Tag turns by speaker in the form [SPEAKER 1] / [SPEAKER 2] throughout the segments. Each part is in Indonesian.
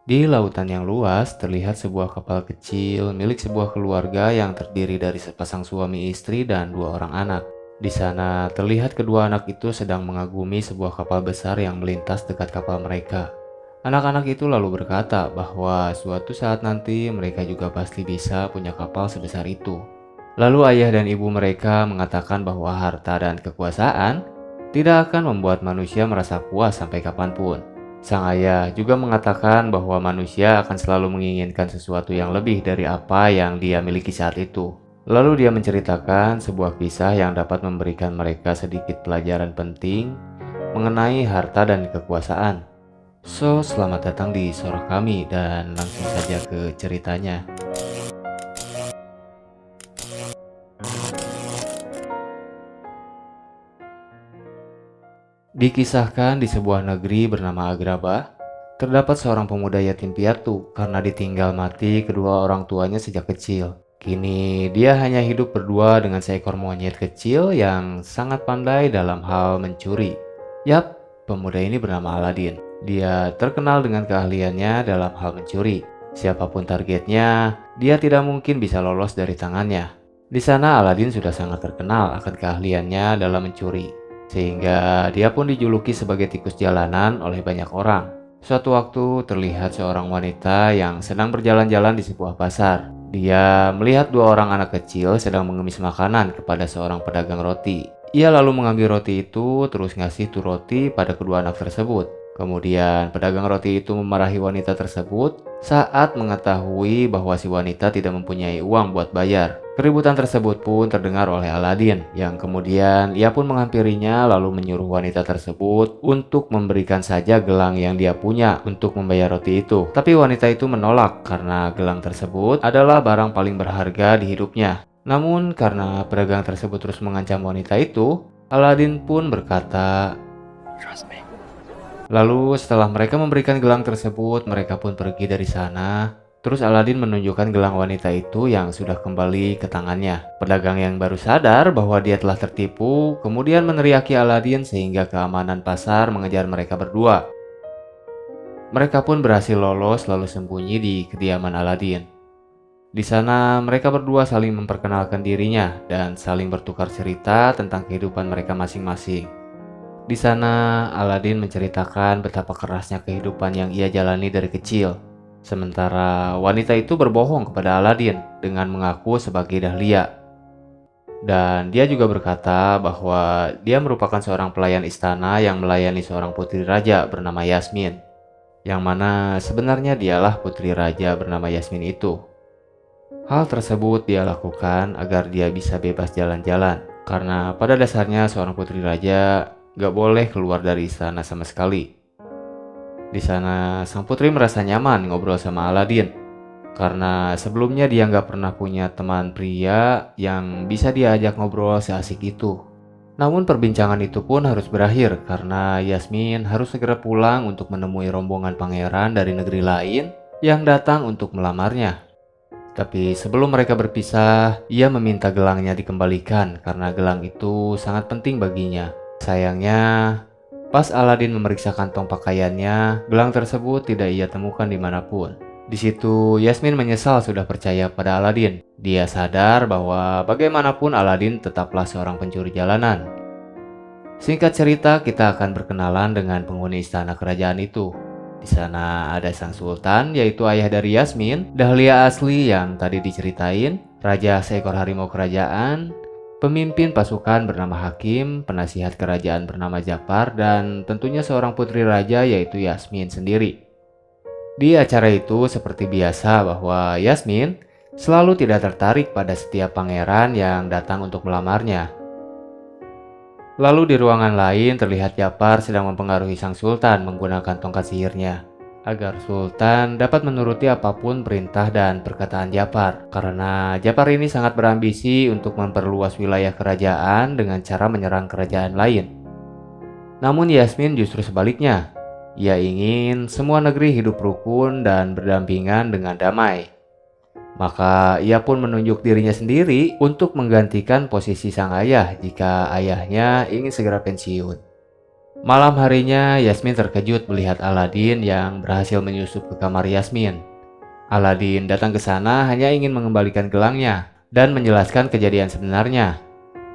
[SPEAKER 1] Di lautan yang luas, terlihat sebuah kapal kecil milik sebuah keluarga yang terdiri dari sepasang suami istri dan dua orang anak. Di sana, terlihat kedua anak itu sedang mengagumi sebuah kapal besar yang melintas dekat kapal mereka. Anak-anak itu lalu berkata bahwa suatu saat nanti mereka juga pasti bisa punya kapal sebesar itu. Lalu ayah dan ibu mereka mengatakan bahwa harta dan kekuasaan tidak akan membuat manusia merasa puas sampai kapanpun. Sang ayah juga mengatakan bahwa manusia akan selalu menginginkan sesuatu yang lebih dari apa yang dia miliki saat itu. Lalu dia menceritakan sebuah kisah yang dapat memberikan mereka sedikit pelajaran penting mengenai harta dan kekuasaan. So, selamat datang di Sorok Kami dan langsung saja ke ceritanya. Dikisahkan di sebuah negeri bernama Agrabah, terdapat seorang pemuda yatim piatu karena ditinggal mati kedua orang tuanya sejak kecil. Kini dia hanya hidup berdua dengan seekor monyet kecil yang sangat pandai dalam hal mencuri. Yap, pemuda ini bernama Aladin. Dia terkenal dengan keahliannya dalam hal mencuri. Siapapun targetnya, dia tidak mungkin bisa lolos dari tangannya. Di sana Aladin sudah sangat terkenal akan keahliannya dalam mencuri, sehingga dia pun dijuluki sebagai tikus jalanan oleh banyak orang. Suatu waktu terlihat seorang wanita yang sedang berjalan-jalan di sebuah pasar. Dia melihat dua orang anak kecil sedang mengemis makanan kepada seorang pedagang roti. Ia lalu mengambil roti itu terus ngasih tuh roti pada kedua anak tersebut. Kemudian pedagang roti itu memarahi wanita tersebut saat mengetahui bahwa si wanita tidak mempunyai uang buat bayar. Keributan tersebut pun terdengar oleh Aladin, yang kemudian ia pun menghampirinya lalu menyuruh wanita tersebut untuk memberikan saja gelang yang dia punya untuk membayar roti itu. Tapi wanita itu menolak karena gelang tersebut adalah barang paling berharga di hidupnya. Namun karena pedagang tersebut terus mengancam wanita itu, Aladin pun berkata, "Trust me." Lalu setelah mereka memberikan gelang tersebut, mereka pun pergi dari sana. Terus Aladin menunjukkan gelang wanita itu yang sudah kembali ke tangannya. Pedagang yang baru sadar bahwa dia telah tertipu, kemudian meneriaki Aladin sehingga keamanan pasar mengejar mereka berdua. Mereka pun berhasil lolos lalu sembunyi di kediaman Aladin. Di sana mereka berdua saling memperkenalkan dirinya dan saling bertukar cerita tentang kehidupan mereka masing-masing. Di sana, Aladin menceritakan betapa kerasnya kehidupan yang ia jalani dari kecil. Sementara wanita itu berbohong kepada Aladin dengan mengaku sebagai Dahlia. Dan dia juga berkata bahwa dia merupakan seorang pelayan istana yang melayani seorang putri raja bernama Yasmin. Yang mana sebenarnya dialah putri raja bernama Yasmin itu. Hal tersebut dia lakukan agar dia bisa bebas jalan-jalan. Karena pada dasarnya seorang putri raja gak boleh keluar dari istana sama sekali. Di sana, sang putri merasa nyaman ngobrol sama Aladin. Karena sebelumnya dia gak pernah punya teman pria yang bisa diajak ngobrol seasik itu. Namun perbincangan itu pun harus berakhir karena Yasmin harus segera pulang untuk menemui rombongan pangeran dari negeri lain yang datang untuk melamarnya. Tapi sebelum mereka berpisah, ia meminta gelangnya dikembalikan karena gelang itu sangat penting baginya. Sayangnya, pas Aladin memeriksa kantong pakaiannya, gelang tersebut tidak ia temukan dimanapun. Di situ, Yasmin menyesal sudah percaya pada Aladin. Dia sadar bahwa bagaimanapun Aladin tetaplah seorang pencuri jalanan. Singkat cerita, kita akan berkenalan dengan penghuni istana kerajaan itu. Di sana ada sang sultan, yaitu ayah dari Yasmin, Dahlia asli yang tadi diceritain, raja seekor harimau kerajaan, pemimpin pasukan bernama Hakim, penasihat kerajaan bernama Jafar, dan tentunya seorang putri raja yaitu Yasmin sendiri. Di acara itu seperti biasa bahwa Yasmin selalu tidak tertarik pada setiap pangeran yang datang untuk melamarnya. Lalu di ruangan lain terlihat Jafar sedang mempengaruhi sang sultan menggunakan tongkat sihirnya agar sultan dapat menuruti apapun perintah dan perkataan Jafar. Karena Jafar ini sangat berambisi untuk memperluas wilayah kerajaan dengan cara menyerang kerajaan lain. Namun Yasmin justru sebaliknya. Ia ingin semua negeri hidup rukun dan berdampingan dengan damai. Maka ia pun menunjuk dirinya sendiri untuk menggantikan posisi sang ayah jika ayahnya ingin segera pensiun. Malam harinya, Yasmin terkejut melihat Aladin yang berhasil menyusup ke kamar Yasmin. Aladin datang ke sana hanya ingin mengembalikan gelangnya dan menjelaskan kejadian sebenarnya,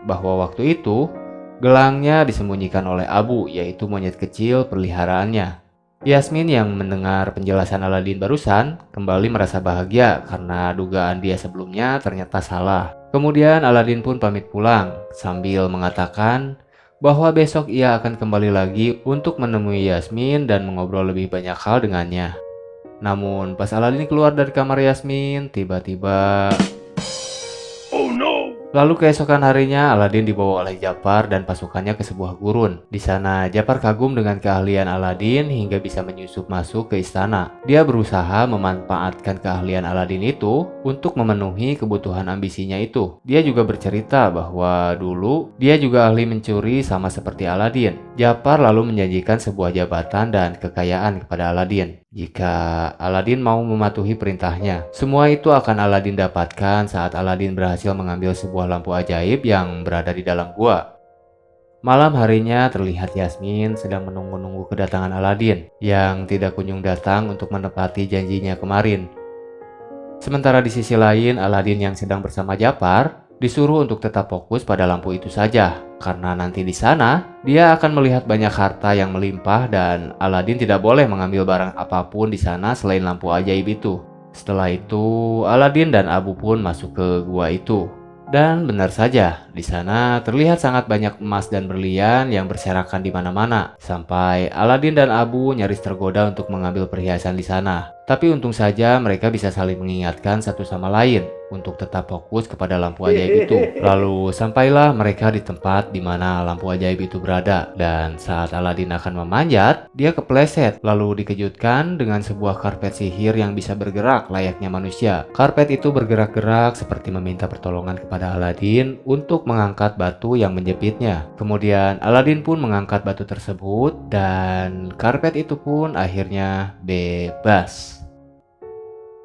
[SPEAKER 1] bahwa waktu itu gelangnya disembunyikan oleh Abu, yaitu monyet kecil peliharaannya. Yasmin yang mendengar penjelasan Aladin barusan kembali merasa bahagia karena dugaan dia sebelumnya ternyata salah. Kemudian Aladin pun pamit pulang sambil mengatakan bahwa besok ia akan kembali lagi untuk menemui Yasmin dan mengobrol lebih banyak hal dengannya. Namun pas Aladin keluar dari kamar Yasmin, tiba-tiba lalu keesokan harinya, Aladin dibawa oleh Japar dan pasukannya ke sebuah gurun. Di sana, Japar kagum dengan keahlian Aladin hingga bisa menyusup masuk ke istana. Dia berusaha memanfaatkan keahlian Aladin itu untuk memenuhi kebutuhan ambisinya itu. Dia juga bercerita bahwa dulu dia juga ahli mencuri sama seperti Aladin. Japar lalu menjanjikan sebuah jabatan dan kekayaan kepada Aladin jika Aladin mau mematuhi perintahnya. Semua itu akan Aladin dapatkan saat Aladin berhasil mengambil sebuah lampu ajaib yang berada di dalam gua. Malam harinya terlihat Yasmin sedang menunggu-nunggu kedatangan Aladin yang tidak kunjung datang untuk menepati janjinya kemarin. Sementara di sisi lain, Aladin yang sedang bersama Japar disuruh untuk tetap fokus pada lampu itu saja, karena nanti di sana dia akan melihat banyak harta yang melimpah dan Aladin tidak boleh mengambil barang apapun di sana selain lampu ajaib itu. Setelah itu, Aladin dan Abu pun masuk ke gua itu. Dan benar saja, di sana terlihat sangat banyak emas dan berlian yang berserakan di mana-mana, sampai Aladin dan Abu nyaris tergoda untuk mengambil perhiasan di sana. Tapi untung saja mereka bisa saling mengingatkan satu sama lain untuk tetap fokus kepada lampu ajaib itu. Lalu sampailah mereka di tempat di mana lampu ajaib itu berada. Dan saat Aladin akan memanjat, dia kepleset lalu dikejutkan dengan sebuah karpet sihir yang bisa bergerak layaknya manusia. Karpet itu bergerak-gerak seperti meminta pertolongan kepada Aladin untuk mengangkat batu yang menjepitnya. Kemudian Aladin pun mengangkat batu tersebut dan karpet itu pun akhirnya bebas.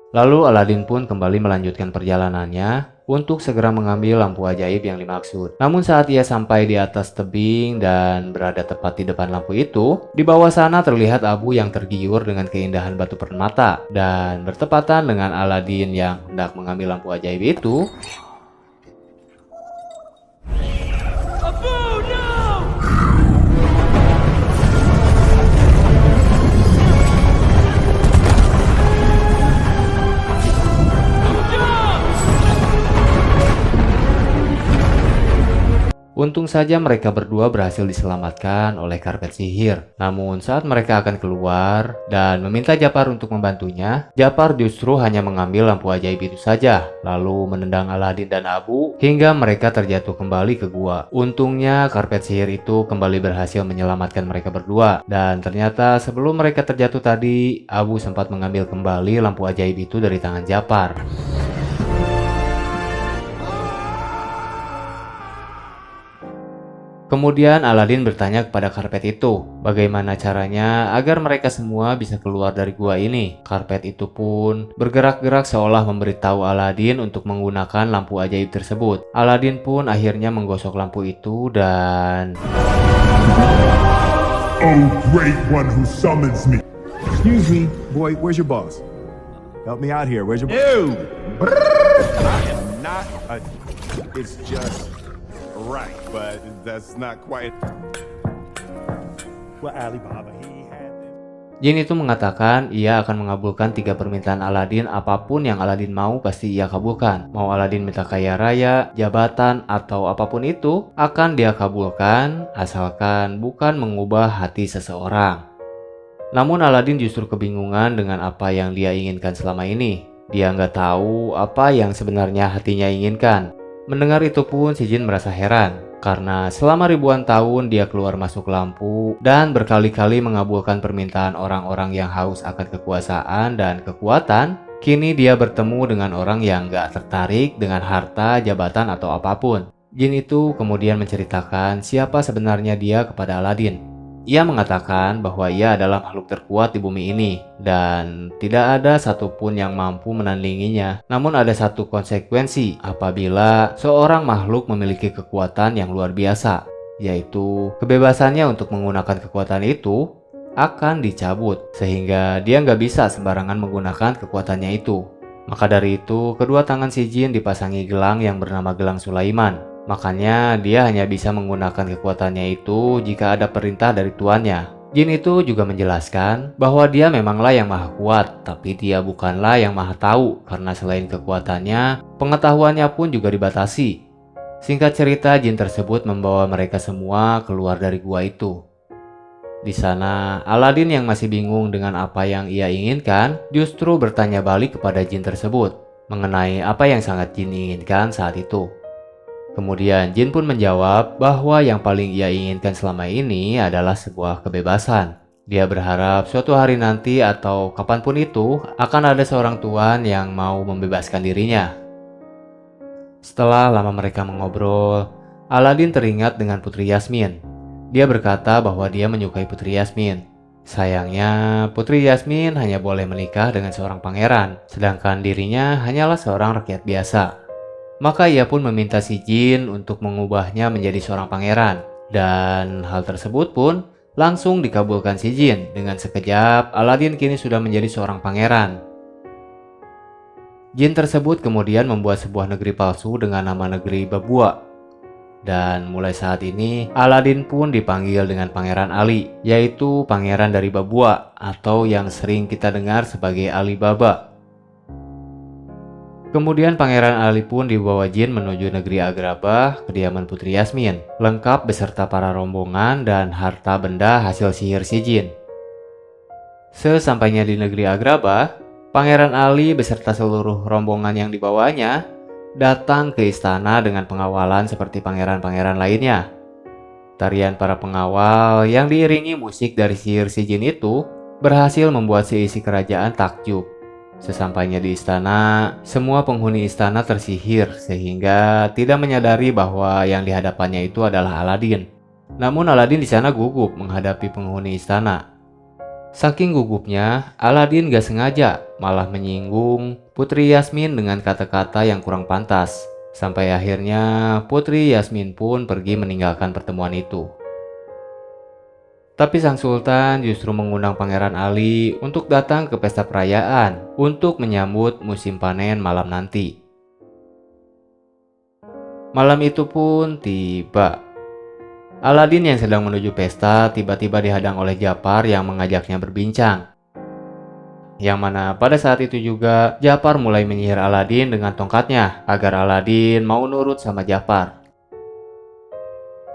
[SPEAKER 1] Lalu Aladin pun kembali melanjutkan perjalanannya untuk segera mengambil lampu ajaib yang dimaksud. Namun saat ia sampai di atas tebing dan berada tepat di depan lampu itu, di bawah sana terlihat Abu yang tergiur dengan keindahan batu permata. Dan bertepatan dengan Aladin yang hendak mengambil lampu ajaib itu, untung saja mereka berdua berhasil diselamatkan oleh karpet sihir. Namun saat mereka akan keluar dan meminta Japar untuk membantunya, Japar justru hanya mengambil lampu ajaib itu saja, lalu menendang Aladin dan Abu hingga mereka terjatuh kembali ke gua. Untungnya karpet sihir itu kembali berhasil menyelamatkan mereka berdua. Dan ternyata sebelum mereka terjatuh tadi, Abu sempat mengambil kembali lampu ajaib itu dari tangan Japar. Kemudian Aladin bertanya kepada karpet itu, bagaimana caranya agar mereka semua bisa keluar dari gua ini. Karpet itu pun bergerak-gerak seolah memberitahu Aladin untuk menggunakan lampu ajaib tersebut. Aladin pun akhirnya menggosok lampu itu dan...
[SPEAKER 2] Oh, great one who summons me.
[SPEAKER 3] Excuse me, boy, where's your boss? Help me out here, where's your boss?
[SPEAKER 2] No!
[SPEAKER 3] I am not a... It's just...
[SPEAKER 2] Right, but that's not quite.
[SPEAKER 3] Well, Alibaba, he had...
[SPEAKER 1] Jin itu mengatakan ia akan mengabulkan 3 permintaan Aladin. Apapun yang Aladin mau pasti ia kabulkan. Mau Aladin minta kaya raya, jabatan, atau apapun itu akan dia kabulkan asalkan bukan mengubah hati seseorang. Namun Aladin justru kebingungan dengan apa yang dia inginkan selama ini. Dia nggak tahu apa yang sebenarnya hatinya inginkan. Mendengar itu pun si Jin merasa heran, karena selama ribuan tahun dia keluar masuk lampu dan berkali-kali mengabulkan permintaan orang-orang yang haus akan kekuasaan dan kekuatan. Kini dia bertemu dengan orang yang gak tertarik dengan harta, jabatan, atau apapun. Jin itu kemudian menceritakan siapa sebenarnya dia kepada Aladin. Ia mengatakan bahwa ia adalah makhluk terkuat di bumi ini dan tidak ada satupun yang mampu menandinginya. Namun ada satu konsekuensi apabila seorang makhluk memiliki kekuatan yang luar biasa. yaitu kebebasannya untuk menggunakan kekuatan itu akan dicabut, sehingga dia nggak bisa sembarangan menggunakan kekuatannya itu. Maka dari itu, kedua tangan si Jin dipasangi gelang yang bernama Gelang Sulaiman. Makanya dia hanya bisa menggunakan kekuatannya itu jika ada perintah dari tuannya. Jin itu juga menjelaskan bahwa dia memanglah yang maha kuat, tapi dia bukanlah yang maha tahu, karena selain kekuatannya, pengetahuannya pun juga dibatasi. Singkat cerita, Jin tersebut membawa mereka semua keluar dari gua itu. Di sana, Aladin yang masih bingung dengan apa yang ia inginkan, justru bertanya balik kepada Jin tersebut mengenai apa yang sangat Jin inginkan saat itu. Kemudian Jin pun menjawab bahwa yang paling ia inginkan selama ini adalah sebuah kebebasan. Dia berharap suatu hari nanti atau kapanpun itu akan ada seorang tuan yang mau membebaskan dirinya. Setelah lama mereka mengobrol, Aladin teringat dengan Putri Yasmin. Dia berkata bahwa dia menyukai Putri Yasmin. Sayangnya, Putri Yasmin hanya boleh menikah dengan seorang pangeran, sedangkan dirinya hanyalah seorang rakyat biasa. Maka ia pun meminta si Jin untuk mengubahnya menjadi seorang pangeran. Dan hal tersebut pun langsung dikabulkan si Jin. Dengan sekejap, Aladin kini sudah menjadi seorang pangeran. Jin tersebut kemudian membuat sebuah negeri palsu dengan nama negeri Babua. Dan mulai saat ini, Aladin pun dipanggil dengan Pangeran Ali, yaitu pangeran dari Babua, atau yang sering kita dengar sebagai Ali Baba. Kemudian Pangeran Ali pun dibawa Jin menuju negeri Agrabah, kediaman Putri Yasmin, lengkap beserta para rombongan dan harta benda hasil sihir si Jin. Sesampainya di negeri Agrabah, Pangeran Ali beserta seluruh rombongan yang dibawanya datang ke istana dengan pengawalan seperti pangeran-pangeran lainnya. Tarian para pengawal yang diiringi musik dari sihir si Jin itu berhasil membuat seisi kerajaan takjub. Sesampainya di istana, semua penghuni istana tersihir sehingga tidak menyadari bahwa yang dihadapannya itu adalah Aladin. Namun Aladin di sana gugup menghadapi penghuni istana. Saking gugupnya, Aladin gak sengaja malah menyinggung Putri Yasmin dengan kata-kata yang kurang pantas. Sampai akhirnya Putri Yasmin pun pergi meninggalkan pertemuan itu. Tapi sang sultan justru mengundang Pangeran Ali untuk datang ke pesta perayaan untuk menyambut musim panen malam nanti. Malam itu pun tiba. Aladin yang sedang menuju pesta tiba-tiba dihadang oleh Japar yang mengajaknya berbincang. Yang mana pada saat itu juga Japar mulai menyihir Aladin dengan tongkatnya agar Aladin mau nurut sama Japar.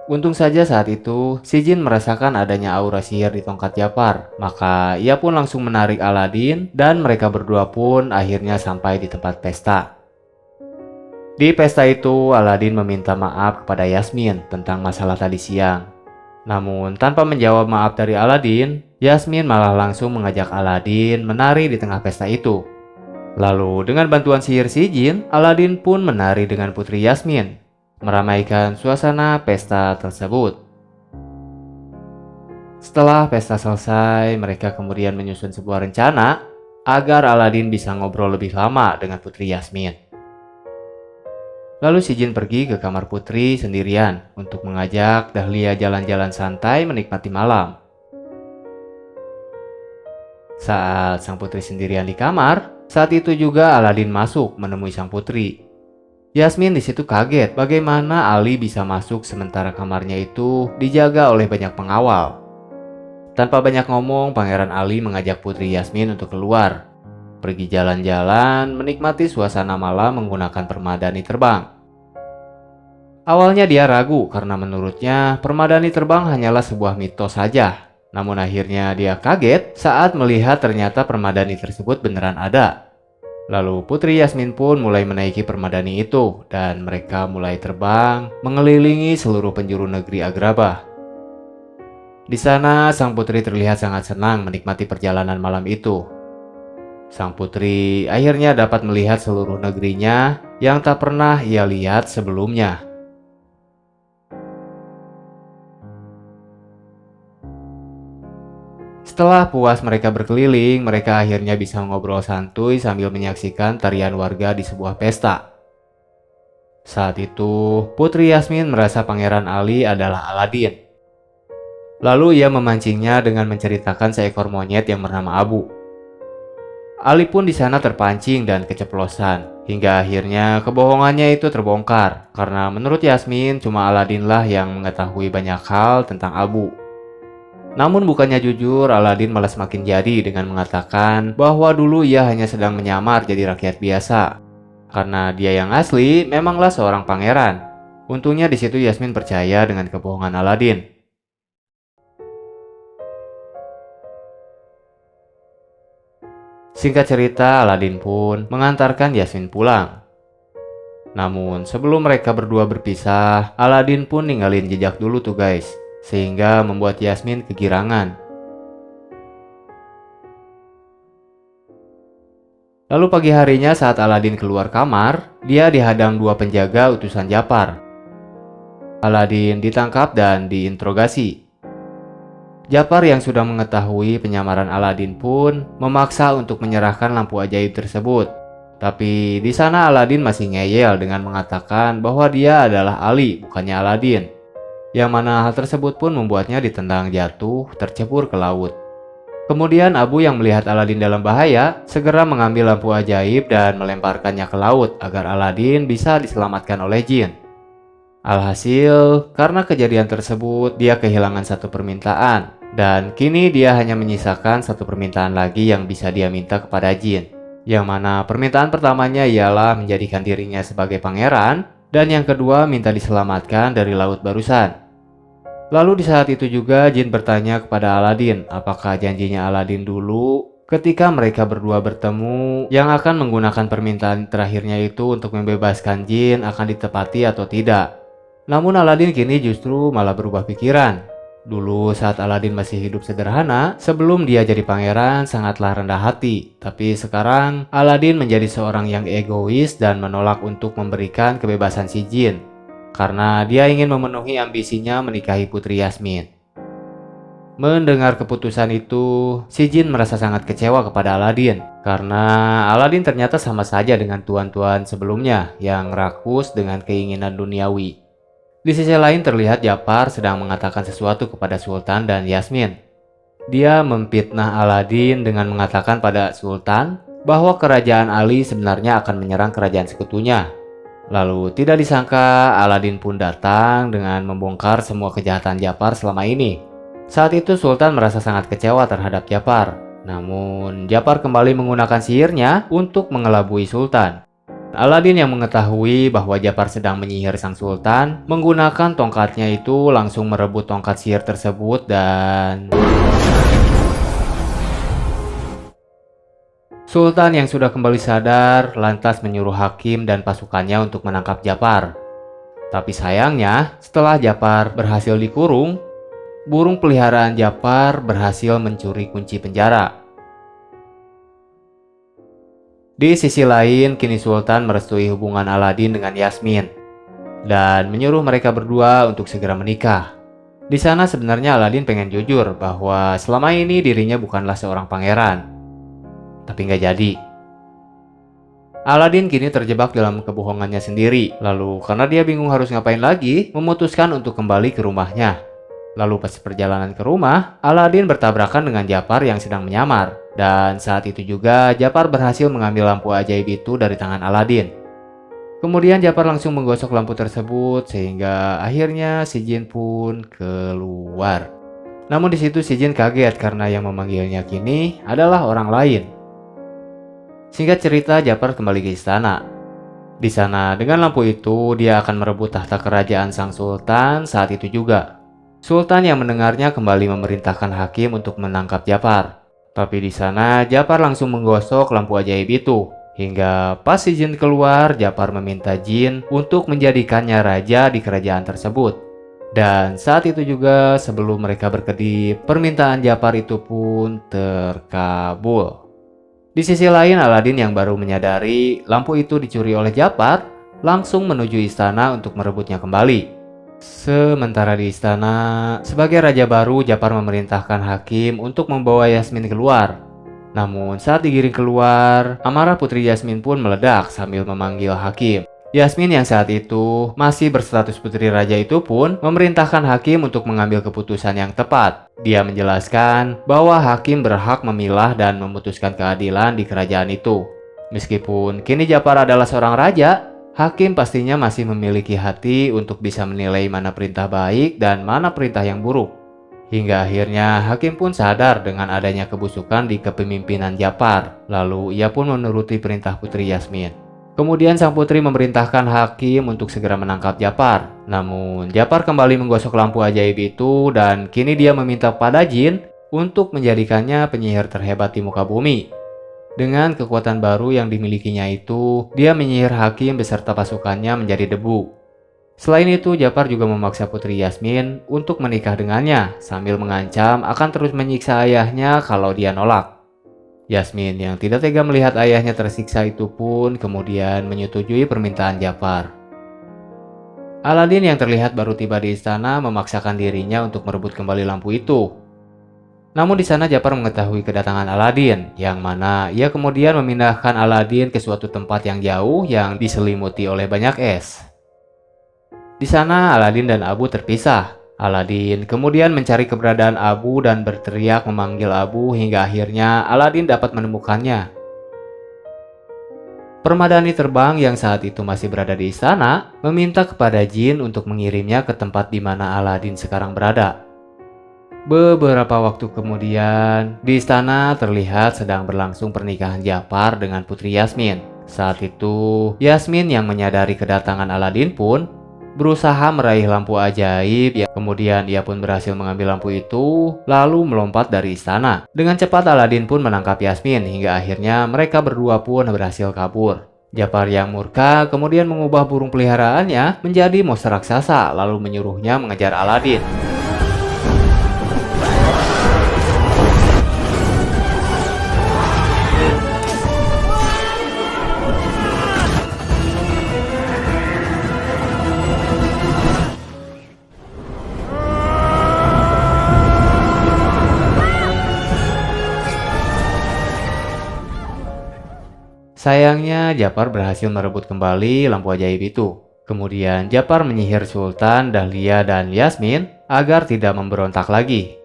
[SPEAKER 1] Untung saja saat itu si Jin merasakan adanya aura sihir di tongkat Japar, maka ia pun langsung menarik Aladin dan mereka berdua pun akhirnya sampai di tempat pesta. Di pesta itu, Aladin meminta maaf kepada Yasmin tentang masalah tadi siang. Namun, tanpa menjawab maaf dari Aladin, Yasmin malah langsung mengajak Aladin menari di tengah pesta itu. Lalu, dengan bantuan sihir si Jin, Aladin pun menari dengan Putri Yasmin, meramaikan suasana pesta tersebut. Setelah pesta selesai, mereka kemudian menyusun sebuah rencana agar Aladin bisa ngobrol lebih lama dengan Putri Yasmin. Lalu si Jin pergi ke kamar Putri sendirian untuk mengajak Dahlia jalan-jalan santai menikmati malam. Saat sang putri sendirian di kamar, saat itu juga Aladin masuk menemui sang putri. Yasmin di situ kaget bagaimana Ali bisa masuk sementara kamarnya itu dijaga oleh banyak pengawal. Tanpa banyak ngomong, Pangeran Ali mengajak Putri Yasmin untuk keluar, pergi jalan-jalan menikmati suasana malam menggunakan permadani terbang. Awalnya dia ragu karena menurutnya permadani terbang hanyalah sebuah mitos saja. Namun akhirnya dia kaget saat melihat ternyata permadani tersebut beneran ada. Lalu Putri Yasmin pun mulai menaiki permadani itu dan mereka mulai terbang mengelilingi seluruh penjuru negeri Agrabah. Di sana sang putri terlihat sangat senang menikmati perjalanan malam itu. Sang putri akhirnya dapat melihat seluruh negerinya yang tak pernah ia lihat sebelumnya. Setelah puas mereka berkeliling, mereka akhirnya bisa ngobrol santuy sambil menyaksikan tarian warga di sebuah pesta. Saat itu, Putri Yasmin merasa Pangeran Ali adalah Aladin. Lalu ia memancingnya dengan menceritakan seekor monyet yang bernama Abu. Ali pun di sana terpancing dan keceplosan, hingga akhirnya kebohongannya itu terbongkar karena menurut Yasmin cuma Aladin lah yang mengetahui banyak hal tentang Abu. Namun bukannya jujur, Aladin malah semakin jadi dengan mengatakan bahwa dulu ia hanya sedang menyamar jadi rakyat biasa. Karena dia yang asli memanglah seorang pangeran. Untungnya di situ Yasmin percaya dengan kebohongan Aladin. Singkat cerita, Aladin pun mengantarkan Yasmin pulang. Namun sebelum mereka berdua berpisah, Aladin pun ninggalin jejak dulu tuh guys, sehingga membuat Yasmin kegirangan. Lalu pagi harinya saat Aladin keluar kamar, dia dihadang dua penjaga utusan Japar. Aladin ditangkap dan diinterogasi. Japar yang sudah mengetahui penyamaran Aladin pun memaksa untuk menyerahkan lampu ajaib tersebut. Tapi di sana Aladin masih ngeyel dengan mengatakan bahwa dia adalah Ali, bukannya Aladin. Yang mana hal tersebut pun membuatnya ditendang jatuh, tercebur ke laut. Kemudian Abu yang melihat Aladin dalam bahaya, segera mengambil lampu ajaib dan melemparkannya ke laut agar Aladin bisa diselamatkan oleh jin. Alhasil, karena kejadian tersebut, dia kehilangan satu permintaan. Dan kini dia hanya menyisakan satu permintaan lagi yang bisa dia minta kepada jin. Yang mana permintaan pertamanya ialah menjadikan dirinya sebagai pangeran. Dan yang kedua minta diselamatkan dari laut barusan. Lalu di saat itu juga jin bertanya kepada Aladin apakah janjinya Aladin dulu ketika mereka berdua bertemu yang akan menggunakan permintaan terakhirnya itu untuk membebaskan jin akan ditepati atau tidak. Namun Aladin kini justru malah berubah pikiran. Dulu saat Aladin masih hidup sederhana, sebelum dia jadi pangeran sangatlah rendah hati. Tapi sekarang Aladin menjadi seorang yang egois dan menolak untuk memberikan kebebasan si jin. Karena dia ingin memenuhi ambisinya menikahi Putri Yasmin. Mendengar keputusan itu, si jin merasa sangat kecewa kepada Aladin. Karena Aladin ternyata sama saja dengan tuan-tuan sebelumnya yang rakus dengan keinginan duniawi. Di sisi lain terlihat Japar sedang mengatakan sesuatu kepada Sultan dan Yasmin. Dia memfitnah Aladin dengan mengatakan pada Sultan bahwa kerajaan Ali sebenarnya akan menyerang kerajaan sekutunya. Lalu tidak disangka Aladin pun datang dengan membongkar semua kejahatan Japar selama ini. Saat itu Sultan merasa sangat kecewa terhadap Japar. Namun Japar kembali menggunakan sihirnya untuk mengelabui Sultan. Aladin yang mengetahui bahwa Japar sedang menyihir sang sultan, menggunakan tongkatnya itu langsung merebut tongkat sihir tersebut dan... Sultan yang sudah kembali sadar lantas menyuruh hakim dan pasukannya untuk menangkap Japar. Tapi sayangnya, setelah Japar berhasil dikurung, burung peliharaan Japar berhasil mencuri kunci penjara. Di sisi lain, kini Sultan merestui hubungan Aladin dengan Yasmin dan menyuruh mereka berdua untuk segera menikah. Di sana sebenarnya Aladin pengen jujur bahwa selama ini dirinya bukanlah seorang pangeran. Tapi nggak jadi. Aladin kini terjebak dalam kebohongannya sendiri. Lalu karena dia bingung harus ngapain lagi, memutuskan untuk kembali ke rumahnya. Lalu pas perjalanan ke rumah, Aladin bertabrakan dengan Japar yang sedang menyamar. Dan saat itu juga Japar berhasil mengambil lampu ajaib itu dari tangan Aladin. Kemudian Japar langsung menggosok lampu tersebut sehingga akhirnya si jin pun keluar. Namun di situ si jin kaget karena yang memanggilnya kini adalah orang lain. Singkat cerita, Japar kembali ke istana. Di sana dengan lampu itu dia akan merebut tahta kerajaan sang sultan saat itu juga. Sultan yang mendengarnya kembali memerintahkan hakim untuk menangkap Japar. Tapi di sana Japar langsung menggosok lampu ajaib itu. Hingga pas si jin keluar, Japar meminta jin untuk menjadikannya raja di kerajaan tersebut. Dan saat itu juga sebelum mereka berkedip, permintaan Japar itu pun terkabul. Di sisi lain, Aladin yang baru menyadari lampu itu dicuri oleh Japar langsung menuju istana untuk merebutnya kembali. Sementara di istana, sebagai raja baru, Japar memerintahkan hakim untuk membawa Yasmin keluar. Namun saat digiring keluar, amarah Putri Yasmin pun meledak sambil memanggil hakim. Yasmin yang saat itu masih berstatus putri raja itu pun memerintahkan hakim untuk mengambil keputusan yang tepat. Dia menjelaskan bahwa hakim berhak memilah dan memutuskan keadilan di kerajaan itu. Meskipun kini Japar adalah seorang raja, hakim pastinya masih memiliki hati untuk bisa menilai mana perintah baik dan mana perintah yang buruk. Hingga akhirnya hakim pun sadar dengan adanya kebusukan di kepemimpinan Japar. Lalu ia pun menuruti perintah putri Yasmin. Kemudian sang putri memerintahkan hakim untuk segera menangkap Japar. Namun Japar kembali menggosok lampu ajaib itu dan kini dia meminta kepada jin untuk menjadikannya penyihir terhebat di muka bumi. Dengan kekuatan baru yang dimilikinya itu, dia menyihir hakim beserta pasukannya menjadi debu. Selain itu, Japar juga memaksa putri Yasmin untuk menikah dengannya sambil mengancam akan terus menyiksa ayahnya kalau dia nolak. Yasmin yang tidak tega melihat ayahnya tersiksa itu pun kemudian menyetujui permintaan Japar. Aladin yang terlihat baru tiba di istana memaksakan dirinya untuk merebut kembali lampu itu. Namun di sana Japar mengetahui kedatangan Aladin, yang mana ia kemudian memindahkan Aladin ke suatu tempat yang jauh yang diselimuti oleh banyak es. Di sana Aladin dan Abu terpisah. Aladin kemudian mencari keberadaan Abu dan berteriak memanggil Abu hingga akhirnya Aladin dapat menemukannya. Permadani terbang yang saat itu masih berada di istana meminta kepada jin untuk mengirimnya ke tempat di mana Aladin sekarang berada. Beberapa waktu kemudian, di istana terlihat sedang berlangsung pernikahan Japar dengan putri Yasmin. Saat itu, Yasmin yang menyadari kedatangan Aladin pun berusaha meraih lampu ajaib, ya. Kemudian ia pun berhasil mengambil lampu itu, lalu melompat dari istana. Dengan cepat Aladin pun menangkap Yasmin, hingga akhirnya mereka berdua pun berhasil kabur. Japar yang murka kemudian mengubah burung peliharaannya menjadi monster raksasa, lalu menyuruhnya mengejar Aladin. Sayangnya, Japar berhasil merebut kembali lampu ajaib itu. Kemudian Japar menyihir Sultan, Dahlia, dan Yasmin agar tidak memberontak lagi.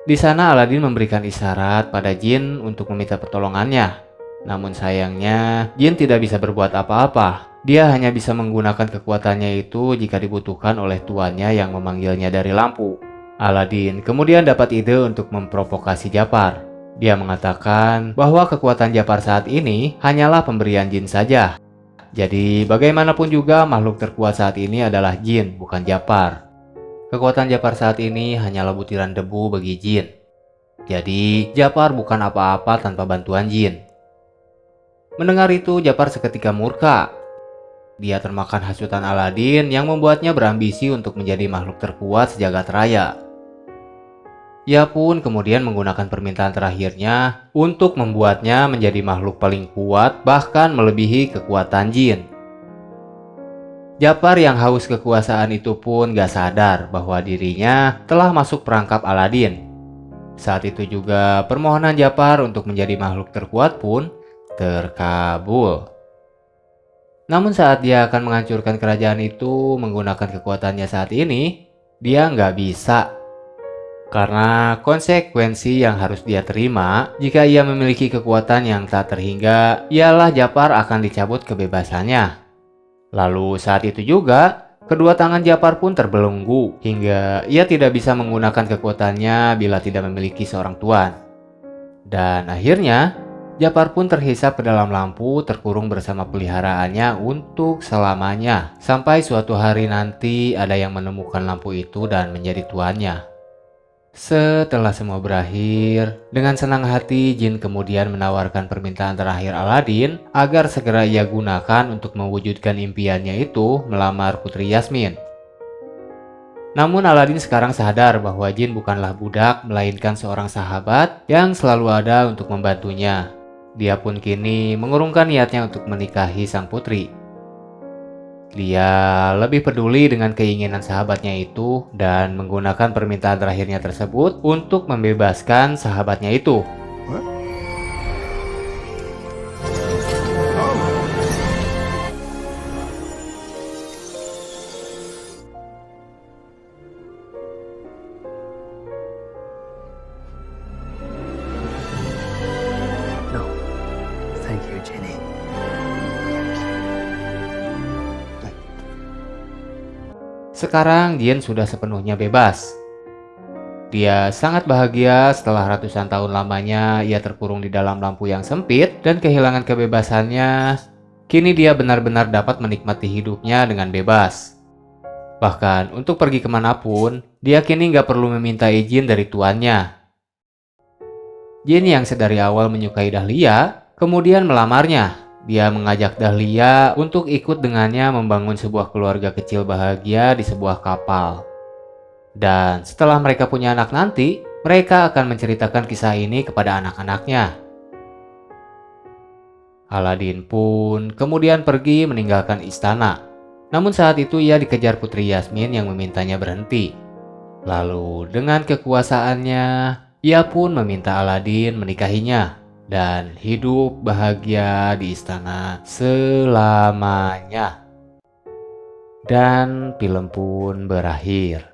[SPEAKER 1] Di sana Aladin memberikan isyarat pada jin untuk meminta pertolongannya. Namun sayangnya, jin tidak bisa berbuat apa-apa. Dia hanya bisa menggunakan kekuatannya itu jika dibutuhkan oleh tuannya yang memanggilnya dari lampu. Aladin kemudian dapat ide untuk memprovokasi Japar. Dia mengatakan bahwa kekuatan Japar saat ini hanyalah pemberian jin saja. Jadi bagaimanapun juga makhluk terkuat saat ini adalah jin, bukan Japar. Kekuatan Japar saat ini hanyalah butiran debu bagi jin. Jadi Japar bukan apa-apa tanpa bantuan jin. Mendengar itu Japar seketika murka. Dia termakan hasutan Aladin yang membuatnya berambisi untuk menjadi makhluk terkuat sejagat raya. Ia pun kemudian menggunakan permintaan terakhirnya untuk membuatnya menjadi makhluk paling kuat, bahkan melebihi kekuatan jin. Japar yang haus kekuasaan itu pun gak sadar bahwa dirinya telah masuk perangkap Aladin. Saat itu juga permohonan Japar untuk menjadi makhluk terkuat pun terkabul. Namun saat dia akan menghancurkan kerajaan itu menggunakan kekuatannya saat ini, dia nggak bisa. Karena konsekuensi yang harus dia terima jika ia memiliki kekuatan yang tak terhingga ialah Japar akan dicabut kebebasannya. Lalu saat itu juga, kedua tangan Japar pun terbelenggu hingga ia tidak bisa menggunakan kekuatannya bila tidak memiliki seorang tuan. Dan akhirnya, Japar pun terhisap ke dalam lampu terkurung bersama peliharaannya untuk selamanya. Sampai suatu hari nanti ada yang menemukan lampu itu dan menjadi tuannya. Setelah semua berakhir, dengan senang hati jin kemudian menawarkan permintaan terakhir Aladin agar segera ia gunakan untuk mewujudkan impiannya itu melamar putri Yasmin. Namun Aladin sekarang sadar bahwa jin bukanlah budak melainkan seorang sahabat yang selalu ada untuk membantunya. Dia pun kini mengurungkan niatnya untuk menikahi sang putri. Dia lebih peduli dengan keinginan sahabatnya itu dan menggunakan permintaan terakhirnya tersebut untuk membebaskan sahabatnya itu. Sekarang Jin sudah sepenuhnya bebas. Dia sangat bahagia setelah ratusan tahun lamanya ia terkurung di dalam lampu yang sempit dan kehilangan kebebasannya. Kini dia benar-benar dapat menikmati hidupnya dengan bebas. Bahkan untuk pergi kemanapun, dia kini nggak perlu meminta izin dari tuannya. Jin yang sedari awal menyukai Dahlia, kemudian melamarnya. Dia mengajak Dahlia untuk ikut dengannya membangun sebuah keluarga kecil bahagia di sebuah kapal. Dan setelah mereka punya anak nanti, mereka akan menceritakan kisah ini kepada anak-anaknya. Aladin pun kemudian pergi meninggalkan istana. Namun saat itu ia dikejar Putri Yasmin yang memintanya berhenti. Lalu dengan kekuasaannya, ia pun meminta Aladin menikahinya dan hidup bahagia di istana selamanya. Dan film pun berakhir.